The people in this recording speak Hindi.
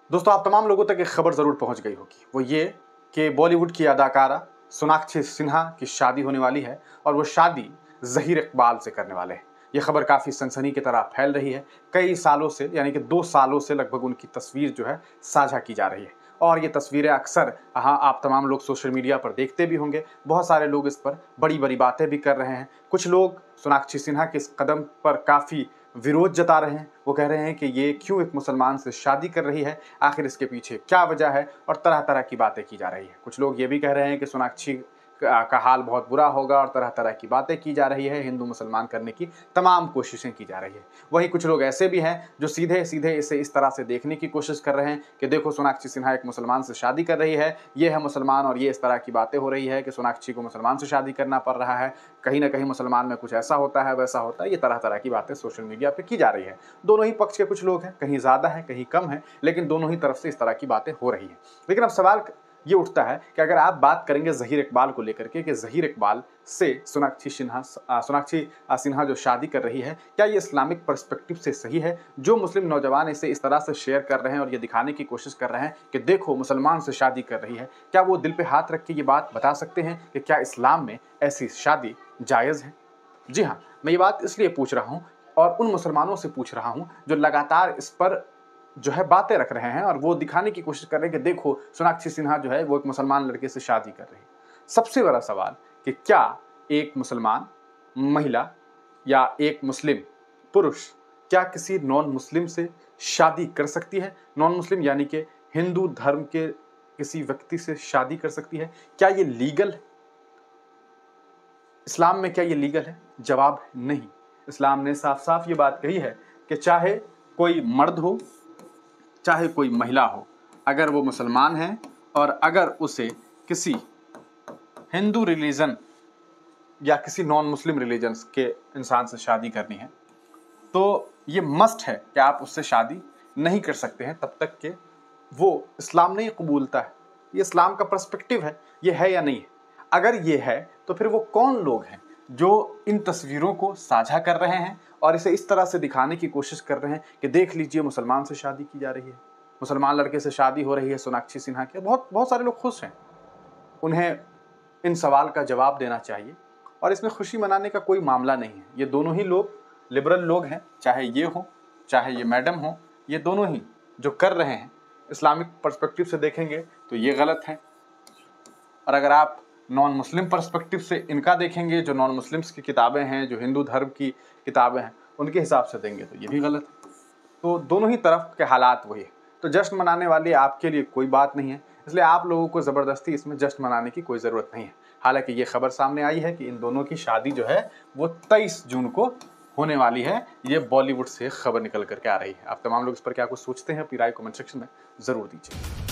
दोस्तों, आप तमाम लोगों तक एक खबर ज़रूर पहुंच गई होगी। वो ये कि बॉलीवुड की अदाकारा सोनाक्षी सिन्हा की शादी होने वाली है और वो शादी ज़हीर इकबाल से करने वाले हैं। ये खबर काफ़ी सनसनी की तरह फैल रही है। कई सालों से, यानी कि 2 सालों से लगभग उनकी तस्वीर जो है साझा की जा रही है और ये तस्वीरें अक्सर आप तमाम लोग सोशल मीडिया पर देखते भी होंगे। बहुत सारे लोग इस पर बड़ी-बड़ी बातें भी कर रहे हैं। कुछ लोग सोनाक्षी सिन्हा के इस कदम पर काफ़ी विरोध जता रहे हैं। वो कह रहे हैं कि ये क्यों एक मुसलमान से शादी कर रही है, आखिर इसके पीछे क्या वजह है, और तरह-तरह की बातें की जा रही है। कुछ लोग ये भी कह रहे हैं कि सोनाक्षी का हाल बहुत बुरा होगा और तरह-तरह की बातें की जा रही है, हिंदू मुसलमान करने की तमाम कोशिशें की जा रही है। वहीं कुछ लोग ऐसे भी हैं जो सीधे-सीधे इसे इस तरह से देखने की कोशिश कर रहे हैं कि देखो, सोनाक्षी सिन्हा एक मुसलमान से शादी कर रही है, ये है मुसलमान, और ये इस तरह की बातें हो रही है कि सोनाक्षी को मुसलमान से शादी करना पड़ रहा है, कहीं न कहीं मुसलमान में कुछ ऐसा होता है, वैसा होता है। ये तरह-तरह की बातें सोशल मीडिया पे की जा रही है। दोनों ही पक्ष के कुछ लोग हैं, कहीं ज़्यादा हैं, कहीं कम हैं, लेकिन दोनों ही तरफ से इस तरह की बातें हो रही हैं। लेकिन अब सवाल ये उठता है कि अगर आप बात करेंगे ज़हीर इकबाल को लेकर के कि ज़हीर इकबाल से सोनाक्षी सिन्हा जो शादी कर रही है, क्या ये इस्लामिक पर्सपेक्टिव से सही है? जो मुस्लिम नौजवान इसे इस तरह से शेयर कर रहे हैं और ये दिखाने की कोशिश कर रहे हैं कि देखो, मुसलमान से शादी कर रही है, क्या वो दिल पे हाथ रख के ये बात बता सकते हैं कि क्या इस्लाम में ऐसी शादी जायज़ है? जी हाँ, मैं ये बात इसलिए पूछ रहा हूँ और उन मुसलमानों से पूछ रहा हूँ जो लगातार इस पर जो है बातें रख रहे हैं और वो दिखाने की कोशिश कर रहे हैं कि देखो, सोनाक्षी सिन्हा जो है वो एक मुसलमान लड़के से शादी कर रही है। सबसे बड़ा सवाल कि क्या एक मुसलमान महिला या एक मुस्लिम पुरुष क्या किसी नॉन मुस्लिम से शादी कर सकती है? नॉन मुस्लिम यानी कि हिंदू धर्म के किसी व्यक्ति से शादी कर सकती है? क्या ये लीगल है? इस्लाम में क्या ये लीगल है? जवाब नहीं। इस्लाम ने साफ-साफ ये बात कही है कि चाहे कोई मर्द हो, चाहे कोई महिला हो, अगर वो मुसलमान है और अगर उसे किसी हिंदू रिलीजन या किसी नॉन मुस्लिम रिलीजन्स के इंसान से शादी करनी है, तो ये मस्ट है कि आप उससे शादी नहीं कर सकते हैं तब तक कि वो इस्लाम नहीं कबूलता है। ये इस्लाम का पर्सपेक्टिव है, ये है या नहीं है? अगर ये है तो फिर वो कौन लोग हैं जो इन तस्वीरों को साझा कर रहे हैं और इसे इस तरह से दिखाने की कोशिश कर रहे हैं कि देख लीजिए, मुसलमान से शादी की जा रही है, मुसलमान लड़के से शादी हो रही है सोनाक्षी सिन्हा की। बहुत बहुत सारे लोग खुश हैं। उन्हें इन सवाल का जवाब देना चाहिए और इसमें खुशी मनाने का कोई मामला नहीं है। ये दोनों ही लोग लिबरल लोग हैं, चाहे ये हो चाहे ये मैडम हो, ये दोनों ही जो कर रहे हैं इस्लामिक पर्सपेक्टिव से देखेंगे तो ये गलत है, और अगर आप नॉन मुस्लिम पर्सपेक्टिव से इनका देखेंगे, जो नॉन मुस्लिम्स की किताबें हैं, जो हिंदू धर्म की किताबें हैं, उनके हिसाब से देंगे तो ये भी गलत है। तो दोनों ही तरफ के हालात वही है। तो जश्न मनाने वाली आपके लिए कोई बात नहीं है, इसलिए आप लोगों को ज़बरदस्ती इसमें जश्न मनाने की कोई ज़रूरत नहीं है। हालांकि ये खबर सामने आई है कि इन दोनों की शादी जो है वो 23 जून को होने वाली है। ये बॉलीवुड से खबर निकल करके आ रही है। आप तमाम लोग इस पर क्या कुछ सोचते हैं? अपनी राय कमेंट सेक्शन में ज़रूर दीजिए।